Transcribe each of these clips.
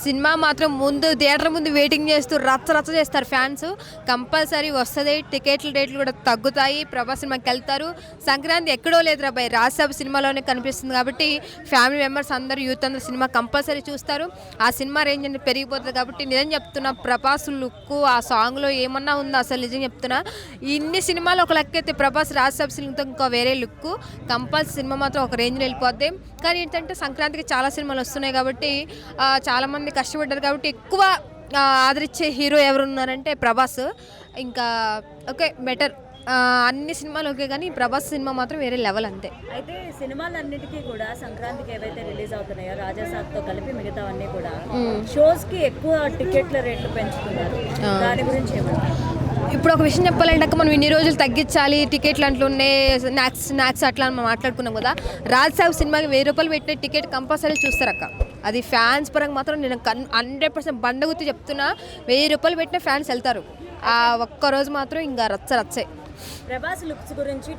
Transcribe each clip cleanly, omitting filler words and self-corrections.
Cinema మాత్రం ముందు theatre ముందు వెయిటింగ్ చేస్తూ రచ్చ రచ్చ చేస్తారు ఫ్యాన్స్. కంపల్సరీ వస్తుంది. టికెట్ల రేట్లు కూడా తగ్గుతాయి. ప్రభాస్ సినిమాకి వెళ్తారు. సంక్రాంతి ఎక్కడో లేదురా బాయ్, రాజ్‌సభ సినిమాలోనే కనిపిస్తుంది కాబట్టి ఫ్యామిలీ మెంబర్స్ అందరూ యూత్ అందరూ సినిమా కంపల్సరీ చూస్తారు. ఆ సినిమా రేంజ్ అనేది పెరిగిపోతుంది కాబట్టి నిజం చెప్తున్నా, ప్రభాస్ లుక్ ఆ సాంగ్లో ఏమన్నా ఉందా అసలు? నిజం చెప్తున్నా, ఇన్ని సినిమాలు ఒక లెక్క అయితే ప్రభాస్ రాజ్‌సభ సినిమాతో ఇంకా వేరే లుక్. కంపల్సరీ సినిమా మాత్రం ఒక రేంజ్లో వెళ్ళిపోద్ది. కానీ ఏంటంటే సంక్రాంతికి చాలా సినిమాలు వస్తున్నాయి కాబట్టి చాలామంది కష్టపడ్డారు కాబట్టి ఎక్కువ ఆదరించే హీరో ఎవరున్నారంటే ప్రభాస్. ఇంకా ఓకే బెటర్, అన్ని సినిమాలు ఓకే కానీ ప్రభాస్ సినిమా మాత్రం వేరే లెవెల్ అంతే. అయితే సినిమాలన్నిటికీ కూడా సంక్రాంతికి ఏవైతే రిలీజ్ అవుతున్నాయో రాజాసాబ్తో కలిపి మిగతావన్నీ కూడా షోస్కి ఎక్కువ టికెట్ల రేట్లు పెంచుతున్నారు. దాని గురించి ఏమంటారు? ఇప్పుడు ఒక విషయం చెప్పాలంటే మనం ఇన్ని రోజులు తగ్గించాలి, టికెట్లు అంట్లు ఉన్నాయి, స్నాక్స్ అట్లా మనం మాట్లాడుకున్నాం కదా. రాజ్‌సభ సినిమాకి 1000 రూపాయలు పెట్టిన టికెట్ కంపల్సరీ చూస్తారక్క. అది ఫ్యాన్స్ పరంగా మాత్రం నేను 100% బండగుర్తు చెప్తున్నా. 1000 రూపాయలు పెట్టిన ఫ్యాన్స్ వెళ్తారు. ఆ ఒక్కరోజు మాత్రం ఇంకా రచ్చే. ప్రభాస్ లుక్స్ గురించి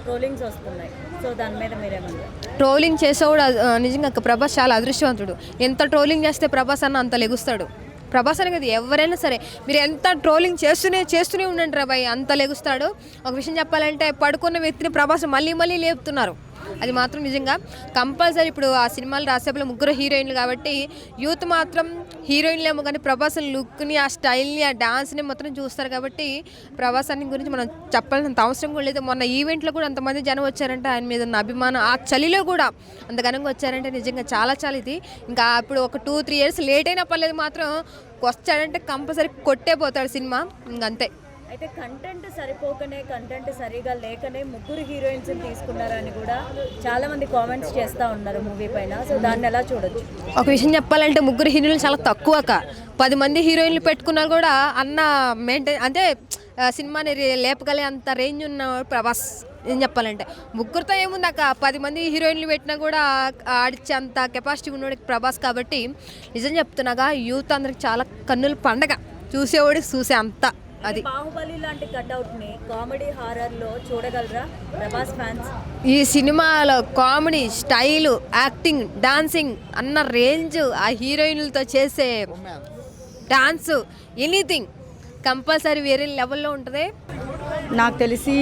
ట్రోలింగ్స్ వస్తున్నాయి. సో దాని మీద మీరేమన్నారు? ట్రోలింగ్ చేసేవాడు నిజంగా ప్రభాస్ చాలా అదృష్టవంతుడు. ఎంత ట్రోలింగ్ చేస్తే ప్రభాస్ అన్న అంత లెగుస్తాడు. ప్రభాస్ అని కదా, ఎవరైనా సరే మీరు ఎంత ట్రోలింగ్ చేస్తూనే ఉండండి రా భయ్, అంత లెగుస్తాడు. ఒక విషయం చెప్పాలంటే పడుకున్న వ్యక్తిని ప్రభాస్ మళ్ళీ లేపుతున్నారు. అది మాత్రం నిజంగా కంపల్సరీ. ఇప్పుడు ఆ సినిమాలు రాసేపులో 3 హీరోయిన్లు కాబట్టి యూత్ మాత్రం హీరోయిన్లేమో కానీ ప్రభాస్ లుక్ని, ఆ స్టైల్ని, ఆ డాన్స్ని మాత్రం చూస్తారు కాబట్టి ప్రభాస్ అన్ని గురించి మనం చెప్పాల్సినంత అవసరం కూడా లేదు. మొన్న ఈవెంట్లో కూడా అంతమంది జనం వచ్చారంటే ఆయన మీద ఉన్న అభిమానం, ఆ చలిలో కూడా అంత ఘనంగా వచ్చారంటే నిజంగా చాలా ఇది. ఇంకా ఇప్పుడు ఒక 2-3 ఇయర్స్ లేట్ అయినా పర్లేదు, మాత్రం వచ్చాడంటే కంపల్సరీ కొట్టే పోతాడు సినిమా, ఇంకంతే. అయితే కంటెంట్ సరిపోకనే, కంటెంట్ సరిగా లేకనే 3 హీరోయిన్స్ తీసుకున్నారని కూడా చాలా మంది కామెంట్స్ చేస్తూ ఉన్నారు మూవీ పైన. సో దాన్ని ఎలా చూడొచ్చు? ఒక విషయం చెప్పాలంటే 3 హీరోయిన్లు చాలా తక్కువక. 10 మంది హీరోయిన్లు పెట్టుకున్నా కూడా అన్న మెయింటైన్ అంటే సినిమాని లేపగలే అంత రేంజ్ ఉన్న ప్రభాస్. ఏం చెప్పాలంటే 3తో ఏముంది అక్క, 10 మంది హీరోయిన్లు పెట్టినా కూడా ఆడిచ్చే అంత కెపాసిటీ ఉన్నవాడికి ప్రభాస్ కాబట్టి నిజం చెప్తున్నాగా యూత్ అందరికి చాలా కన్నుల పండగ, చూసేవాడికి చూసే అంత. అది బాహుబలి లాంటి కట్అవుట్ ని కామెడీ హారర్ లో చూడగలరా ప్రభాస్ ఫ్యాన్స్? ఈ సినిమాలో కామెడీ స్టైలు, యాక్టింగ్, డాన్సింగ్ అన్న రేంజ్, ఆ హీరోయిన్లతో చేసే డాన్సు, ఎనీథింగ్ కంపల్సరీ వేరే లెవెల్లో ఉంటుంది. నాకు తెలిసి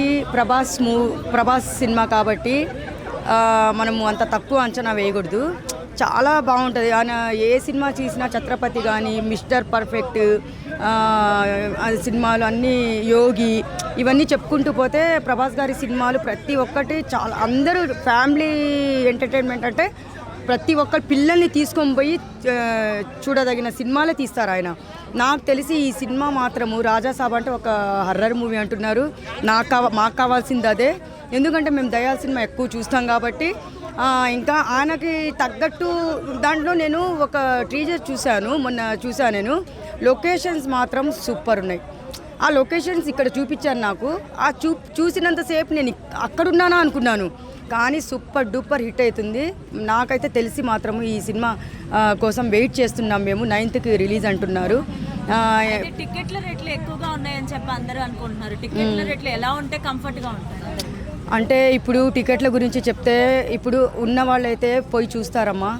ప్రభాస్ సినిమా కాబట్టి మనము అంత తక్కువ అంచనా వేయకూడదు. చాలా బాగుంటుంది. ఆయన ఏ సినిమా చేసినా, ఛత్రపతి కానీ, మిస్టర్ పర్ఫెక్ట్ సినిమాలు అన్నీ, యోగి, ఇవన్నీ చెప్పుకుంటూ పోతే ప్రభాస్ గారి సినిమాలు ప్రతి ఒక్కటి చాలా, అందరూ ఫ్యామిలీ ఎంటర్టైన్మెంట్ అంటే ప్రతి ఒక్కరు పిల్లల్ని తీసుకొని పోయి చూడదగిన సినిమాలే తీస్తారు ఆయన. నాకు తెలిసి ఈ సినిమా మాత్రము రాజాసాబ్ అంటే ఒక హర్రర్ మూవీ అంటున్నారు. మాకు కావాల్సింది అదే. ఎందుకంటే మేము దయాల్ సినిమా ఎక్కువ చూస్తాం కాబట్టి. ఇంకా ఆయనకి తగ్గట్టు దాంట్లో నేను ఒక టీజర్ మొన్న చూశాను నేను. లొకేషన్స్ మాత్రం సూపర్ ఉన్నాయి. ఆ లొకేషన్స్ ఇక్కడ చూపించాను నాకు. ఆ చూసినంతసేపు నేను అక్కడున్నానా అనుకున్నాను, కానీ సూపర్ డూపర్ హిట్ అవుతుంది. నాకైతే తెలిసి మాత్రము ఈ సినిమా కోసం వెయిట్ చేస్తున్నాం మేము. 9th రిలీజ్ అంటున్నారు. టికెట్ల రేట్లు ఎక్కువగా ఉన్నాయని చెప్పి అందరూ అనుకుంటున్నారు. టికెట్ల రేట్లు ఎలా ఉంటే కంఫర్ట్గా ఉంటాయి? అంటే ఇప్పుడు టికెట్ల గురించి చెప్తే, ఇప్పుడు ఉన్న వాళ్ళైతే పోయి చూస్తారమ్మా.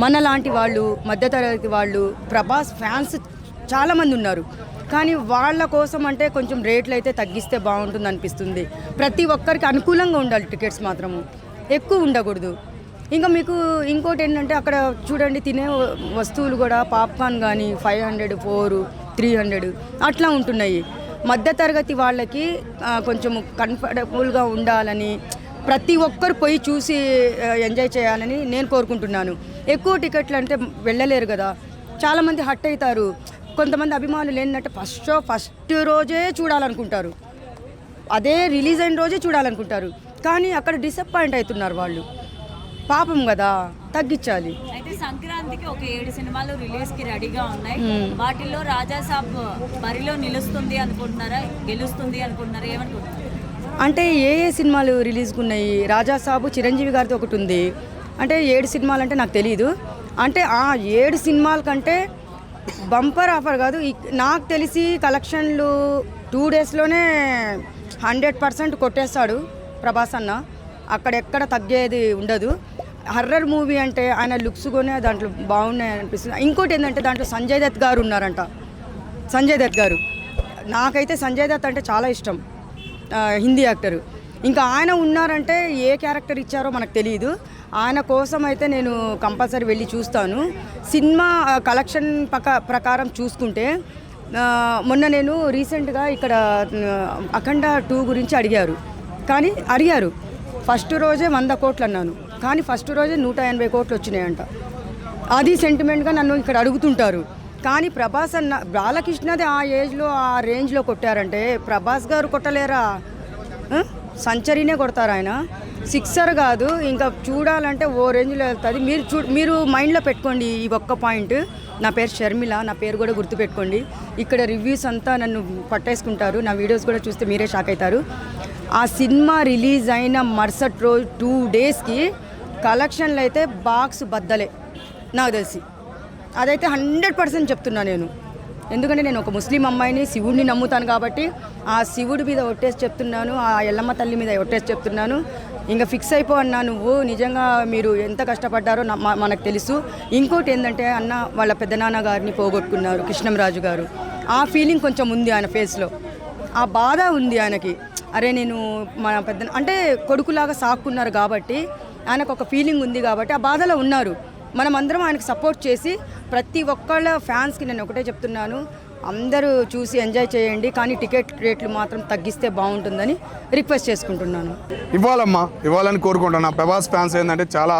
మన లాంటి వాళ్ళు, మధ్యతరగతి వాళ్ళు, ప్రభాస్ ఫ్యాన్స్ చాలామంది ఉన్నారు. కానీ వాళ్ళ కోసం అంటే కొంచెం రేట్లు అయితే తగ్గిస్తే బాగుంటుంది అనిపిస్తుంది. ప్రతి ఒక్కరికి అనుకూలంగా ఉండాలి టికెట్స్ మాత్రము, ఎక్కువ ఉండకూడదు. ఇంకా మీకు ఇంకోటి ఏంటంటే అక్కడ చూడండి, తినే వస్తువులు కూడా పాప్కార్న్ కానీ 500, 4, 300 అట్లా ఉంటున్నాయి. మధ్యతరగతి వాళ్ళకి కొంచెం కంఫర్టబుల్గా ఉండాలని, ప్రతి ఒక్కరు పోయి చూసి ఎంజాయ్ చేయాలని నేను కోరుకుంటున్నాను. ఎక్కువ టికెట్లు అంటే వెళ్ళలేరు కదా, చాలామంది హట్ అవుతారు. కొంతమంది అభిమానులు ఏంటంటే ఫస్ట్ రోజే చూడాలనుకుంటారు, అదే రిలీజ్ అయిన రోజే చూడాలనుకుంటారు. కానీ అక్కడ డిసప్పాయింట్ అవుతున్నారు వాళ్ళు. పాపం కదా, తగ్గించాలి. అయితే సంక్రాంతికి ఒక 7 సినిమాలు రిలీజ్ కి రెడీగా ఉన్నాయి. వాటిల్లో రాజాసాబ్ బరిలో నిలుస్తుంది అనుకుంటున్నారా, గెలుస్తుంది అనుకుంటున్నారా, ఏమనుకుంటున్నారు? అంటే ఏ సినిమాలు రిలీజ్కి ఉన్నాయి? రాజాసాబు చిరంజీవి గారితో ఒకటి ఉంది. అంటే 7 సినిమాలు అంటే నాకు తెలియదు. అంటే ఆ 7 సినిమాల కంటే బంపర్ ఆఫర్ కాదు. నాకు తెలిసి కలెక్షన్లు 2 డేస్లోనే 100% కొట్టేస్తాడు ప్రభాస్ అన్న. అక్కడెక్కడ తగ్గేది ఉండదు. హర్రర్ మూవీ అంటే ఆయన లుక్స్ కూడా దాంట్లో బాగున్నాయి అనిపిస్తుంది. ఇంకోటి ఏంటంటే దాంట్లో సంజయ్ దత్ గారు ఉన్నారంట. సంజయ్ దత్ గారు, నాకైతే సంజయ్ దత్ అంటే చాలా ఇష్టం, హిందీ యాక్టరు. ఇంకా ఆయన ఉన్నారంటే ఏ క్యారెక్టర్ ఇచ్చారో మనకు తెలియదు. ఆయన కోసం అయితే నేను కంపల్సరీ వెళ్ళి చూస్తాను. సినిమా కలెక్షన్ ప్రకారం చూసుకుంటే మొన్న నేను రీసెంట్గా ఇక్కడ అఖండ 2 గురించి అడిగారు. ఫస్ట్ రోజే 100 కోట్లు అన్నాను, కానీ ఫస్ట్ రోజే 180 కోట్లు వచ్చినాయంట. అది సెంటిమెంట్గా నన్ను ఇక్కడ అడుగుతుంటారు. కానీ ప్రభాస్ అన్న బాలకృష్ణది ఆ ఏజ్లో ఆ రేంజ్లో కొట్టారంటే ప్రభాస్ గారు కొట్టలేరా? సెంచరీనే కొడతారు ఆయన, సిక్సర్ కాదు. ఇంకా చూడాలంటే ఓ రేంజ్లో వెళ్తుంది. మీరు మైండ్లో పెట్టుకోండి ఈ ఒక్క పాయింట్. నా పేరు షర్మిల, నా పేరు కూడా గుర్తుపెట్టుకోండి. ఇక్కడ రివ్యూస్ అంతా నన్ను పట్టేసుకుంటారు, నా వీడియోస్ కూడా చూస్తే మీరే షాక్ అవుతారు. ఆ సినిమా రిలీజ్ అయిన మరుసటి రోజు 2 డేస్కి కలెక్షన్లు అయితే బాక్స్ బద్దలే నాకు తెలిసి. అదైతే 100% చెప్తున్నా నేను. ఎందుకంటే నేను ఒక ముస్లిం అమ్మాయిని, శివుడిని నమ్ముతాను కాబట్టి ఆ శివుడి మీద ఒట్టేసి చెప్తున్నాను, ఆ ఎల్లమ్మ తల్లి మీద ఒట్టేసి చెప్తున్నాను. ఇంకా ఫిక్స్ అయిపో అన్నా, నువ్వు నిజంగా మీరు ఎంత కష్టపడ్డారో మనకు తెలుసు. ఇంకోటి ఏంటంటే అన్న వాళ్ళ పెద్దనాన్న గారిని పోగొట్టుకున్నారు, కృష్ణంరాజు గారు. ఆ ఫీలింగ్ కొంచెం ఉంది ఆయన ఫేస్లో, ఆ బాధ ఉంది ఆయనకి. అరే నేను మన పెద్ద అంటే కొడుకులాగా సాక్కున్నారు కాబట్టి ఆయనకు ఒక ఫీలింగ్ ఉంది కాబట్టి ఆ బాధలో ఉన్నారు. మనం అందరం ఆయనకు సపోర్ట్ చేసి ప్రతి ఒక్కళ్ళ ఫ్యాన్స్కి నేను ఒకటే చెప్తున్నాను, అందరూ చూసి ఎంజాయ్ చేయండి, కానీ టికెట్ రేట్లు మాత్రం తగ్గిస్తే బాగుంటుందని రిక్వెస్ట్ చేసుకుంటున్నాను. ఇవ్వాలని కోరుకుంటున్నాను. ప్రభాస్ ఫ్యాన్స్ ఏంటంటే చాలా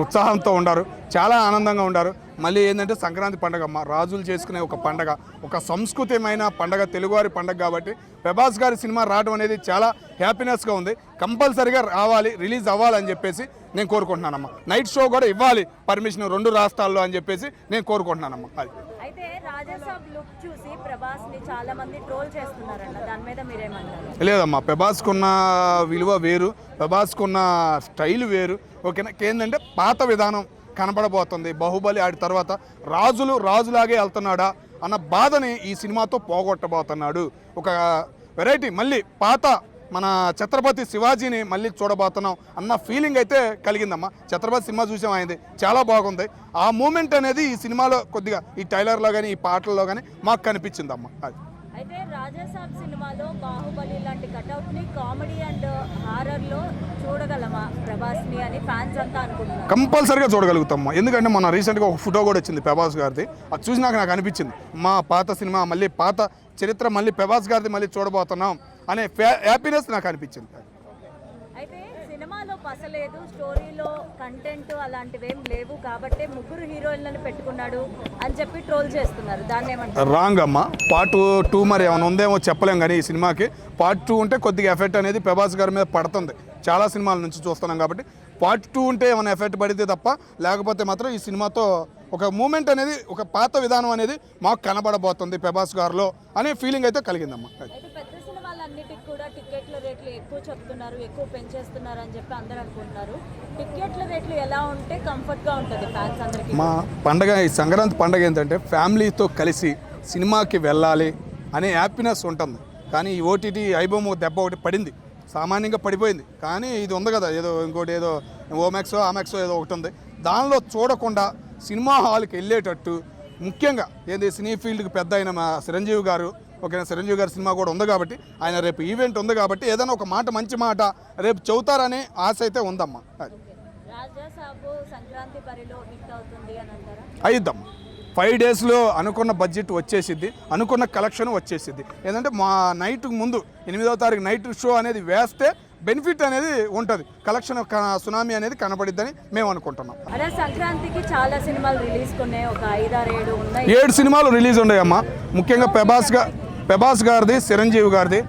ఉత్సాహంతో ఉంటారు, చాలా ఆనందంగా ఉంటారు. మళ్ళీ ఏంటంటే సంక్రాంతి పండుగ రాజులు చేసుకునే ఒక పండగ, ఒక సంస్కృతిమైన పండగ, తెలుగువారి పండగ కాబట్టి ప్రభాస్ గారి సినిమా రావడం అనేది చాలా హ్యాపీనెస్గా ఉంది. కంపల్సరీగా రావాలి, రిలీజ్ అవ్వాలని చెప్పేసి నేను కోరుకుంటున్నానమ్మా. నైట్ షో కూడా ఇవ్వాలి పర్మిషన్ 2 రాష్ట్రాల్లో అని చెప్పేసి నేను కోరుకుంటున్నానమ్మా. అది అయితే రాజాసాబ్ లుక్ చూసి ప్రభాస్ ని చాలా మంది ట్రోల్ చేస్తున్నారన్న, దాని మీద మీరేమంటారు? లేదమ్మా, ప్రభాస్కున్న విలువ వేరు, ప్రభాస్కున్న స్టైల్ వేరు. ఓకేనా, ఏంటంటే పాత విధానం కనపడబోతుంది. బాహుబలి ఆడి తర్వాత రాజులాగే వెళ్తున్నాడా అన్న బాధని ఈ సినిమాతో పోగొట్టబోతున్నాడు. ఒక వెరైటీ మళ్ళీ పాత మన ఛత్రపతి శివాజీని మళ్ళీ చూడబోతున్నాం అన్న ఫీలింగ్ అయితే కలిగిందమ్మా. ఛత్రపతి సినిమా చూసాం, అయింది చాలా బాగుంది. ఆ మూమెంట్ అనేది ఈ సినిమాలో కొద్దిగా ఈ ట్రైలర్లో కానీ ఈ పాటల్లో కానీ మాకు కనిపించిందమ్మా. అది అయితే రాజాసాబ్ సినిమాలో బాహుబలి లాంటి కట్అవుట్ ని కామెడీ అండ్ హారర్ లో చూడగలమా ప్రభాస్ ని అని ఫ్యాన్స్ అంతా అనుకుంటున్నారు. కంపల్సరీగా చూడగలుగుతాం. ఎందుకంటే మన రీసెంట్గా ఒక ఫోటో కూడా వచ్చింది ప్రభాస్ గారిది, అది చూసి నాకు అనిపించింది మా పాత సినిమా మళ్ళీ పాత చరిత్ర మళ్ళీ ప్రభాస్ గారిది మళ్ళీ చూడబోతున్నాం అనే హ్యాపీనెస్ నాకు అనిపించింది. అయితే సినిమాలో పసలేదు, స్టోరీలో కంటెంట్ అలాంటివి ఏం లేవు కాబట్టి 3 హీరోయిన్లను పెట్టుకున్నాడు అని చెప్పి ట్రోల్ చేస్తున్నారు. దాన్ని ఏమంటారు? రాంగ్ అమ్మా. పార్ట్ 2 మరి ఏమైనా ఉందేమో చెప్పలేం, కానీ ఈ సినిమాకి పార్ట్ 2 ఉంటే కొద్దిగా ఎఫెక్ట్ అనేది ప్రభాస్ గారి మీద పడుతుంది. చాలా సినిమాల నుంచి చూస్తున్నాం కాబట్టి పార్ట్ 2 ఉంటే ఏమైనా ఎఫెక్ట్ పడితే తప్ప, లేకపోతే మాత్రం ఈ సినిమాతో ఒక మూమెంట్ అనేది, ఒక పాత విధానం అనేది మాకు కనబడబోతుంది ప్రభాస్ గారిలో అనే ఫీలింగ్ అయితే కలిగిందమ్మా. పెద్ద సినిమాలన్నిటికి కూడా టికెట్ల రేట్లు ఎక్కువ చెప్తున్నారు, ఎక్కువ పెంచేస్తున్నారు అని చెప్పి అందరూ అనుకుంటున్నారు. టికెట్ల రేట్లు ఎలా ఉంటే కంఫర్ట్గా ఉంటుంది ఫ్యాన్స్ అందరికీ? మా పండగ, ఈ సంక్రాంతి పండగ ఏంటంటే ఫ్యామిలీతో కలిసి సినిమాకి వెళ్ళాలి అనే హ్యాపీనెస్ ఉంటుంది. కానీ ఈ ఓటీటీ ఐబొమ్మ దెబ్బ ఒకటి పడింది, సామాన్యంగా పడిపోయింది. కానీ ఇది ఉంది కదా, ఏదో ఇంకోటి ఏదో ఓమాక్సో ఆమాక్సో ఏదో ఒకటి ఉంది, దానిలో చూడకుండా సినిమా హాల్కి వెళ్ళేటట్టు, ముఖ్యంగా ఏది సినీ ఫీల్డ్కి పెద్ద అయిన మా చిరంజీవి గారు, ఓకేనా, చిరంజీవి గారి సినిమా కూడా ఉంది కాబట్టి, ఆయన రేపు ఈవెంట్ ఉంది కాబట్టి ఏదైనా ఒక మాట, మంచి మాట రేపు చెబుతారనే ఆశ అయితే ఉందమ్మా. అయిద్దమ్మా. 5 డేస్లో అనుకున్న బడ్జెట్ వచ్చేసిద్ది, అనుకున్న కలెక్షన్ వచ్చేసిద్ది. ఏంటంటే మా నైట్కి ముందు 8వ తారీఖు నైట్ షో అనేది వేస్తే బెనిఫిట్ అనేది ఉంటుంది, కలెక్షన్ సునామీ అనేది కనబడిద్దని మేము అనుకుంటున్నాం. అలా సంక్రాంతికి చాలా సినిమాలు రిలీజ్ కొన్నాయి, ఒక 5-6 ఉన్నాయి. 7 సినిమాలు రిలీజ్ ఉన్నాయమ్మా. ముఖ్యంగా ప్రభాస్ గారిది, చిరంజీవి గారిది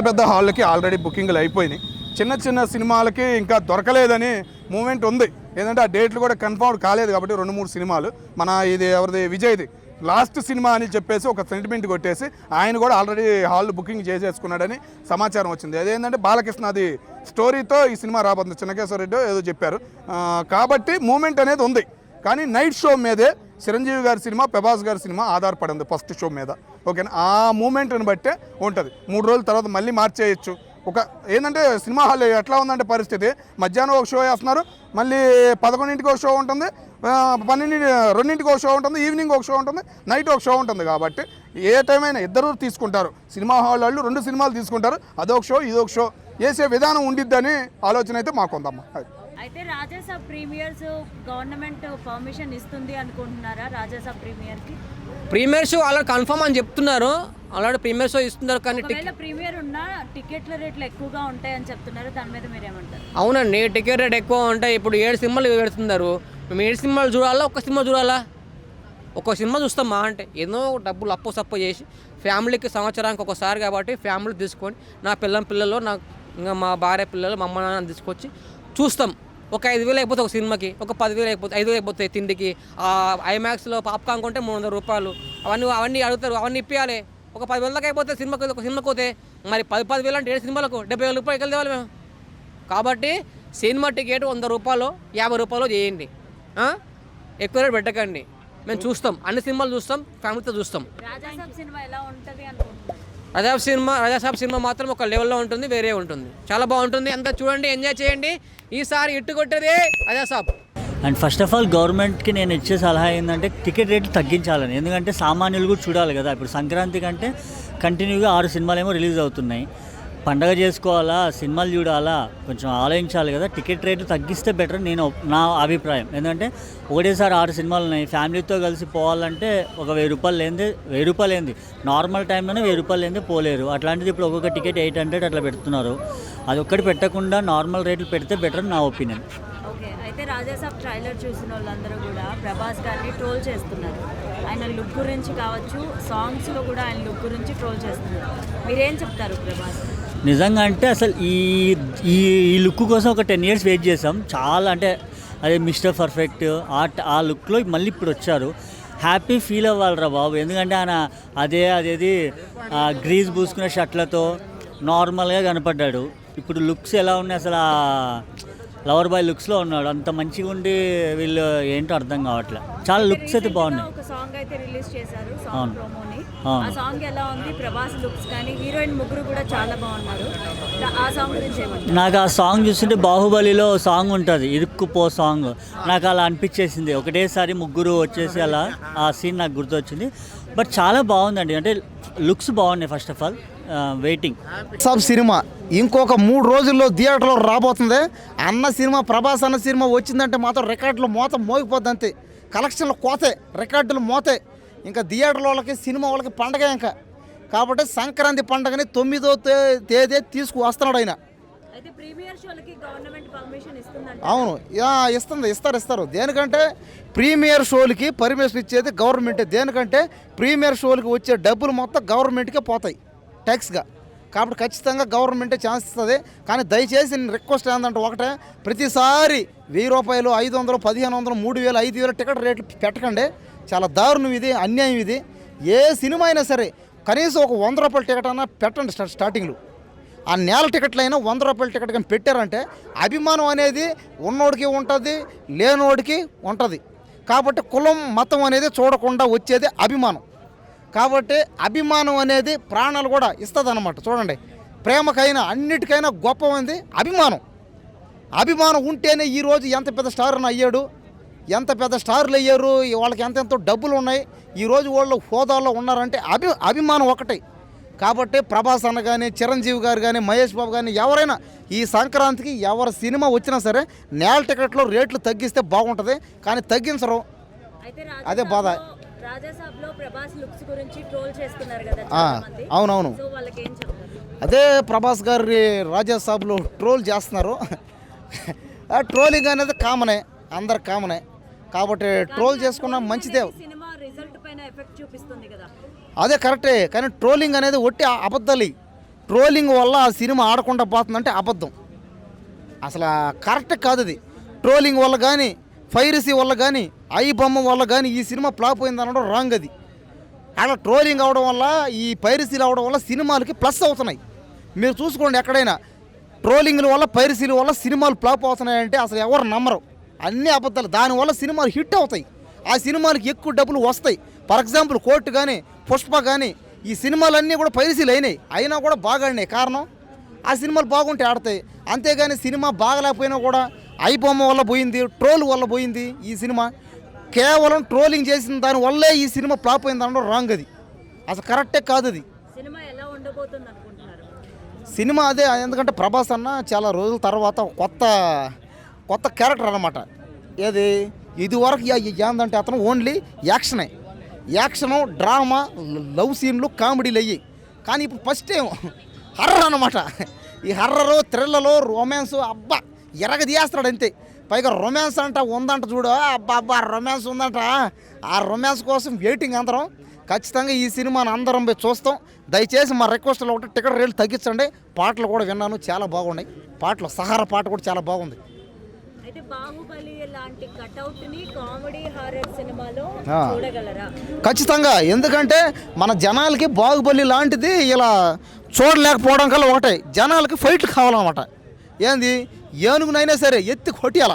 పెద్ద హాళ్ళకి ఆల్రెడీ బుకింగ్లు అయిపోయినాయి. చిన్న సినిమాలకి ఇంకా దొరకలేదని మూమెంట్ ఉంది. ఏంటంటే ఆ డేట్లు కూడా కన్ఫర్మ్ కాలేదు కాబట్టి 2-3 సినిమాలు, మన ఇది ఎవరిది విజయ్ది లాస్ట్ సినిమా అని చెప్పేసి ఒక సెంటిమెంట్ కొట్టేసి ఆయన కూడా ఆల్రెడీ హాల్ బుకింగ్ చేసేసుకున్నాడని సమాచారం వచ్చింది. అదేంటంటే బాలకృష్ణది స్టోరీతో ఈ సినిమా రాబోతుంది, చిన్నకేశ్వర రెడ్డి ఏదో చెప్పారు. కాబట్టి మూమెంట్ అనేది ఉంది. కానీ నైట్ షో మీదే చిరంజీవి గారి సినిమా, ప్రభాస్ గారి సినిమా ఆధారపడి ఉంది ఫస్ట్ షో మీద. ఓకేనా, ఆ మూమెంట్ని బట్టే ఉంటుంది. 3 రోజుల తర్వాత మళ్ళీ మార్చేయచ్చు, ఒక ఏంటంటే సినిమా హాల్ ఎట్లా ఉందంటే పరిస్థితి, మధ్యాహ్నం ఒక షో వేస్తున్నారు, మళ్ళీ 11ంటికి ఒక షో ఉంటుంది, 2ంటికి ఒక షో ఉంటుంది, ఈవినింగ్ ఒక షో ఉంటుంది, నైట్ ఒక షో ఉంటుంది. కాబట్టి ఏ టైం అయినా ఇద్దరు తీసుకుంటారు, సినిమా హాల్ వాళ్ళు 2 సినిమాలు తీసుకుంటారు, అదొక షో ఇదొక షో వేసే విధానం ఉండిద్దని ఆలోచన అయితే మాకుందమ్మా. అయితే రాజాసాబ్ ప్రీమియర్స్ గవర్నమెంట్ పర్మిషన్ ఇస్తుంది అనుకుంటున్నారా? Raja Saab premiere show already confirm అని చెప్తున్నారు, ఆల్రెడీ ప్రీమియర్ షో ఇస్తున్నారు. కానీ ఒకవేళ ప్రీమియర్ ఉన్నా టికెట్ల రేట్లు ఎక్కువగా ఉంటాయని చెప్తున్నారు, దాని మీద మీరేమంటారు? అవునండి, టికెట్ రేట్ ఎక్కువ ఉంటాయి. ఇప్పుడు 7 సినిమాలు పెడుతున్నారు, మేము 7 సినిమాలు చూడాలా, ఒక సినిమా చూడాలా? ఒక సినిమా చూస్తామా అంటే ఏదో డబ్బులు అప్పు సప్పు చేసి ఫ్యామిలీకి సంవత్సరానికి ఒకసారి కాబట్టి ఫ్యామిలీ తీసుకొని నా పిల్లలు నా ఇంకా మా భార్య పిల్లలు మా అమ్మ నాన్న తీసుకొచ్చి చూస్తాం. ఒక 5,000 అయిపోతే ఒక సినిమాకి, ఒక 10,000 అయిపోతే 5,000 అయిపోతే తిండికి. ఐమాక్స్లో పాప్కార్న్ కొంటే 300 రూపాయలు, అవన్నీ అడుగుతారు, అవన్నీ ఇప్పించాలి. ఒక 10,000 దాకా అయిపోతే ఒక సినిమాకి పోతే మరి 10,000 అంటే 7 సినిమాలకు 70,000 రూపాయలు వెళ్ళేవాళ్ళు మేము. కాబట్టి సినిమా టికెట్ 100 రూపాయలు 50 రూపాయలు చేయండి, ఎక్కువ రేటు పెట్టకండి. మేము చూస్తాం, అన్ని సినిమాలు చూస్తాం, ఫ్యామిలీతో చూస్తాం. రాజాసాబ్ సినిమా ఎలా ఉంటుంది అనుకుంటున్నారు? రాజాసాబ్ సినిమా మాత్రం ఒక లెవెల్లో ఉంటుంది, వేరే ఉంటుంది, చాలా బాగుంటుంది. అంతా చూడండి, ఎంజాయ్ చేయండి. ఈసారి ఇట్టు కొట్టేది Raja Saab. And first of all గవర్నమెంట్కి నేను ఇచ్చే సలహా ఏంటంటే టికెట్ రేట్లు తగ్గించాలని, ఎందుకంటే సామాన్యులు కూడా చూడాలి కదా. ఇప్పుడు సంక్రాంతి కంటే కంటిన్యూగా 6 సినిమాలు ఏమో రిలీజ్ అవుతున్నాయి, పండగ చేసుకోవాలా, సినిమాలు చూడాలా, కొంచెం ఆలోచించాలి కదా. టికెట్ రేట్లు తగ్గిస్తే బెటర్ నా అభిప్రాయం. ఎందుకంటే ఒకటేసారి 6 సినిమాలు ఉన్నాయి, ఫ్యామిలీతో కలిసి పోవాలంటే ఒక 1,000 రూపాయలు ఏంది నార్మల్ టైంలోనే 1,000 రూపాయలు ఏంది పోలేరు. అట్లాంటిది ఇప్పుడు ఒక్కొక్క టికెట్ 800 అట్లా పెడుతున్నారు. అది ఒక్కటి పెట్టకుండా నార్మల్ రేట్లు పెడితే బెటర్ నా ఒపీనియన్. ఓకే, అయితే రాజాసాబ్ ట్రైలర్ చూసిన వాళ్ళందరూ కూడా ప్రభాస్ గారిని ట్రోల్ చేస్తున్నారు. ఆయన లుక్ గురించి కావచ్చు, సాంగ్స్లో కూడా ఆయన లుక్ గురించి ట్రోల్ చేస్తున్నారు. మీరేం చెప్తారు ప్రభాస్? నిజంగా అంటే అసలు ఈ లుక్ కోసం ఒక 10 years వెయిట్ చేసాం చాలా. అంటే అదే మిస్టర్ పర్ఫెక్ట్ ఆ లుక్లో మళ్ళీ ఇప్పుడు వచ్చారు. హ్యాపీ ఫీల్ అవ్వాలిరా బాబు, ఎందుకంటే ఆయన అదేది గ్రీజ్ పూసుకునే షర్ట్లతో నార్మల్గా కనపడ్డాడు. ఇప్పుడు లుక్స్ ఎలా ఉన్నాయి అసలు, లవర్ బాయ్ లుక్స్లో ఉన్నాడు. అంత మంచిగా ఉండి వీళ్ళు ఏంటో అర్థం కావట్లేదు. చాలా లుక్స్ అయితే బాగున్నాయి. ఒక సాంగ్ అయితే రిలీజ్ చేశారు, సాంగ్ ప్రోమోని. ఆ సాంగ్ ఎలా ఉంది? ప్రభాస్ లుక్స్ కానీ హీరోయిన్ ముగ్గురు కూడా చాలా బాగున్నారు. ఆ సాంగ్ గురించి ఏమంటారు? నాకు ఆ సాంగ్ చూస్తుంటే బాహుబలిలో సాంగ్ ఉంటుంది, ఇరుక్కుపో సాంగ్, నాకు అలా అనిపించేసింది. ఒకటేసారి ముగ్గురు వచ్చేసి అలా ఆ సీన్ నాకు గుర్తొచ్చింది. బట్ చాలా బాగుందండి, అంటే లుక్స్ బాగున్నాయి. First of all waiting. Sub cinema ఇంకొక 3 రోజుల్లో థియేటర్లో రాబోతుంది. ప్రభాస్ అన్న సినిమా వచ్చిందంటే మాత్రం రికార్డులు మోగిపోద్ది అంతే. కలెక్షన్లు కోతే, రికార్డులు మోతే. ఇంకా థియేటర్ల వాళ్ళకి సినిమా వాళ్ళకి పండగ ఇంకా. కాబట్టి సంక్రాంతి పండగని 9వ తేదీ తీసుకువస్తున్నాడు ఆయన. అయితే ప్రీమియర్ షోలకి గవర్నమెంట్ పర్మిషన్ ఇస్తుందంట. అవును, ఇస్తారు. దేనికంటే ప్రీమియర్ షోలకి పర్మిషన్ ఇచ్చేది గవర్నమెంటే. దేనికంటే ప్రీమియర్ షోలకి వచ్చే డబ్బులు మొత్తం గవర్నమెంట్కే పోతాయి ట్యాక్స్గా. కాబట్టి ఖచ్చితంగా గవర్నమెంటే ఛాన్స్ ఇస్తుంది. కానీ దయచేసి నేను రిక్వెస్ట్ ఏంటంటే ఒకటే, ప్రతిసారి 1,000 రూపాయలు, 500, 1,500, 3,000, 5,000 టికెట్ రేట్లు పెట్టకండి. చాలా దారుణం ఇది, అన్యాయం ఇది. ఏ సినిమా అయినా సరే కనీసం ఒక 100 రూపాయల టికెట్ అయినా పెట్టండి స్టార్టింగ్లో. ఆ నెల టికెట్లు అయినా 100 రూపాయల టికెట్ కానీ పెట్టారంటే అభిమానం అనేది ఉన్నోడికి ఉంటుంది, లేనోడికి ఉంటుంది. కాబట్టి కులం మతం అనేది చూడకుండా వచ్చేది అభిమానం. కాబట్టి అభిమానం అనేది ప్రాణాలు కూడా ఇస్తుంది అన్నమాట. చూడండి, ప్రేమకైనా అన్నిటికైనా గొప్పమైంది అభిమానం. అభిమానం ఉంటేనే ఈరోజు ఎంత పెద్ద స్టార్ అయ్యాడు, ఎంత పెద్ద స్టార్లు అయ్యారు, వాళ్ళకి ఎంతెంతో డబ్బులు ఉన్నాయి, ఈరోజు వాళ్ళు హోదాలో ఉన్నారంటే అభిమానం ఒకటే. కాబట్టి ప్రభాస్ అన్న కానీ, చిరంజీవి గారు కానీ, మహేష్ బాబు కానీ ఎవరైనా ఈ సంక్రాంతికి ఎవరి సినిమా వచ్చినా సరే నేల టికెట్లో రేట్లు తగ్గిస్తే బాగుంటుంది. కానీ తగ్గించరు, అదే బాధ. రాజాసాబ్లో ప్రభాస్ లుక్స్ గురించి ట్రోల్ చేస్తున్నారు కదా చాలా మంది. అవునవును, సో వాళ్ళకి ఏం చెప్తారు? అదే ప్రభాస్ గారి రాజాసాబ్లో ట్రోల్ చేస్తున్నారు. ట్రోలింగ్ అనేది కామనే, అందరు కామనే. కాబట్టి ట్రోల్ చేసుకున్నా మంచిదే. సినిమా రిజల్ట్ పైన ఎఫెక్ట్ చూపిస్తుంది కదా. అదే కరెక్టే, కానీ ట్రోలింగ్ అనేది ఒట్టి అబద్ధాలు. ట్రోలింగ్ వల్ల ఆ సినిమా ఆడకుండా పోతుందంటే అబద్ధం, అసలు కరెక్ట్ కాదు అది. ట్రోలింగ్ వల్ల కానీ, పైరసీ వల్ల కానీ, ఐ బొమ్మ వల్ల కానీ ఈ సినిమా ఫ్లాప్ అయింది అనడం రాంగ్ అది. అలా ట్రోలింగ్ అవడం వల్ల, ఈ పైరసీలు అవడం వల్ల సినిమాలకి ప్లస్ అవుతున్నాయి. మీరు చూసుకోండి, ఎక్కడైనా ట్రోలింగ్ల వల్ల, పైరసీల వల్ల సినిమాలు ఫ్లాప్ అవుతున్నాయంటే అసలు ఎవరు నమ్మరు, అన్నీ అబద్ధాలు. దానివల్ల సినిమాలు హిట్ అవుతాయి, ఆ సినిమాలకి ఎక్కువ డబ్బులు వస్తాయి. ఫర్ ఎగ్జాంపుల్ కోర్టు కానీ, పుష్ప కానీ, ఈ సినిమాలన్నీ కూడా పైరసీలు అయినాయి, అయినా కూడా బాగా ఆడినాయి. కారణం ఆ సినిమాలు బాగుంటే ఆడతాయి. అంతేగాని సినిమా బాగలేకపోయినా కూడా ఐబొమ్మ వల్ల పోయింది, ట్రోల్ వల్ల పోయింది ఈ సినిమా. కేవలం ట్రోలింగ్ చేసిన దానివల్లే ఈ సినిమా ఫ్లాప్ అయింది అనడం రాంగ్. అది అసలు కరెక్టే కాదు. అది సినిమా ఎలా ఉండబోతుంది అనుకుంటున్నారు? సినిమా అదే, ఎందుకంటే ప్రభాస్ అన్న చాలా రోజుల తర్వాత కొత్త క్యారెక్టర్ అన్నమాట. ఏది ఇదివరకు ఏందంటే అతను ఓన్లీ యాక్షను, డ్రామా, లవ్ సీన్లు, కామెడీలు అయ్యి. కానీ ఇప్పుడు ఫస్ట్ టైం హర్రర్ అన్నమాట. ఈ హర్రరు, థ్రిల్లరు, రొమాన్స్ అబ్బా ఎరగ తీయేస్తాడు అంతే. పైగా రొమాన్స్ అంట ఉందంట చూడు, అబ్బా రొమాన్స్ ఉందంట. ఆ రొమాన్స్ కోసం వెయిటింగ్ అందరం. ఖచ్చితంగా ఈ సినిమాని అందరం పోయి చూస్తాం. దయచేసి మా రిక్వెస్ట్లో ఒకటి టికెట్ రేట్లు తగ్గించండి. పాటలు కూడా విన్నాను, చాలా బాగున్నాయి పాటలు. సహారా పాట కూడా చాలా బాగుంది. అయితే బాహుబలి లాంటి కట్అవుట్ని కామెడీ హారర్ సినిమాలో చూడగలరా? ఖచ్చితంగా. ఎందుకంటే మన జనాలకి బాహుబలి లాంటిది ఇలా చూడలేకపోవడం కల్లా ఒకటే, జనాలకి ఫైట్లు కావాలన్నమాట. ఏంది ఏనుగునైనా సరే ఎత్తి కొట్టియాల.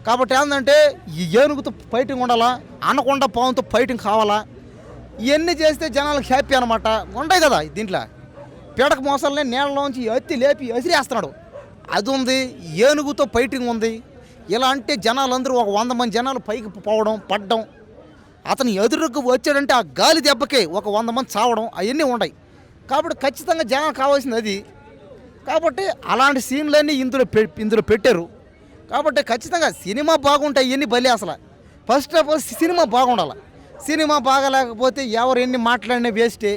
కాబట్టి ఏంటంటే ఈ ఏనుగుతో ఫైటింగ్ ఉండాలా, అనకొండ పావుతో ఫైటింగ్ కావాలా. ఇవన్నీ చేస్తే జనాలకు హ్యాపీ అనమాట. ఉంటాయి కదా దీంట్లో. పీడక మోసాలనే నీళ్ళలోంచి ఎత్తి లేపి ఎసిరేస్తున్నాడు, అది ఉంది. ఏనుగుతో ఫైటింగ్ ఉంది. ఇలా అంటే జనాలందరూ ఒక 100 మంది జనాలు పైకి పోవడం, పడ్డం, అతను ఎదురుకు వచ్చాడంటే ఆ గాలి దెబ్బకే ఒక 100 మంది చావడం, అవన్నీ ఉన్నాయి. కాబట్టి ఖచ్చితంగా జనాలు కావాల్సింది అది. కాబట్టి అలాంటి సీన్లన్నీ ఇందులో పెట్టారు. కాబట్టి ఖచ్చితంగా సినిమా బాగుంటాయి. ఇవన్నీ బలి అసలు ఫస్ట్ ఆఫ్ ఆల్ సినిమా బాగుండాలి. సినిమా బాగాలేకపోతే ఎవరు ఎన్ని మాట్లాడినా వేస్టే,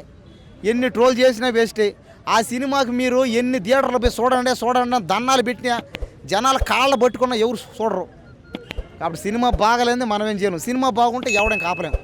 ఎన్ని ట్రోల్ చేసినా వేస్టే. ఆ సినిమాకి మీరు ఎన్ని థియేటర్లు పోయి చూడండి దన్నాలు పెట్టినా జనాలు కాళ్ళ పట్టుకున్నా ఎవరు చూడరు. కాబట్టి సినిమా బాగలేని మనం ఏం చేయలేం. సినిమా బాగుంటే ఎవడేం కాపలేం.